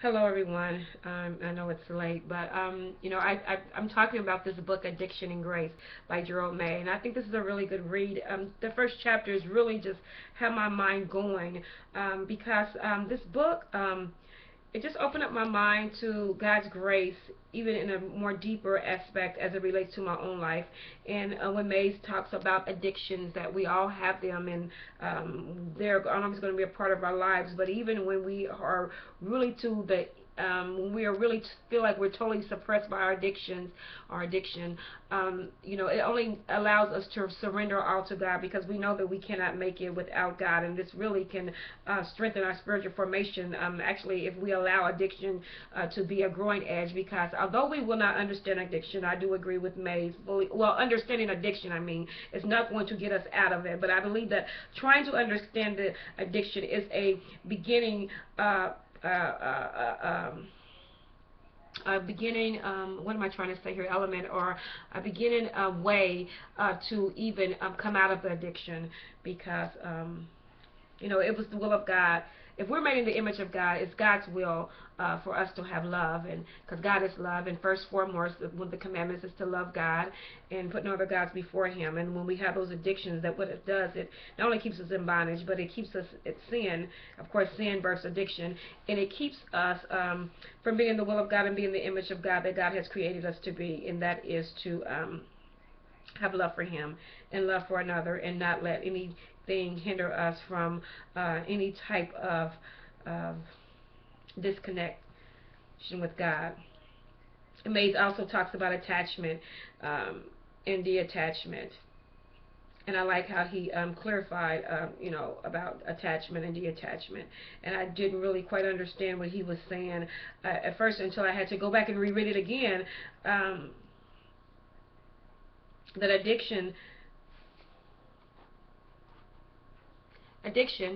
Hello, everyone. I know it's late, but I'm talking about this book, Addiction and Grace, by Gerald May, and I think this is a really good read. The first chapter is really just have my mind going because this book it just opened up my mind to God's grace, even in a more deeper aspect as it relates to my own life. And when Mays talks about addictions, that we all have them, and they're always going to be a part of our lives. But even when we are really to the when we are really feel like we're totally suppressed by our addiction, it only allows us to surrender all to God because we know that we cannot make it without God, and this really can strengthen our spiritual formation. Actually, if we allow addiction to be a growing edge, because although we will not understand addiction, I do agree with Mays. Well, understanding addiction, I mean, is not going to get us out of it, but I believe that trying to understand the addiction is a beginning. Uh, uh, uh, um, a beginning, what am I trying to say here, element, or a beginning way to even come out of the addiction, because it was the will of God. If we're made in the image of God, it's God's will for us to have love, and because God is love, and first foremost, one of the commandments is to love God and put no other gods before Him. And when we have those addictions, that what it does, it not only keeps us in bondage, but it keeps us at sin. Of course, sin births addiction, and it keeps us from being the will of God and being the image of God that God has created us to be, and that is to have love for Him and love for another, and not let anything hinder us from any type of uh, disconnection with God. Mays also talks about attachment and detachment. And I like how he clarified, about attachment and detachment. And I didn't really quite understand what he was saying at first until I had to go back and reread it again. Um, that addiction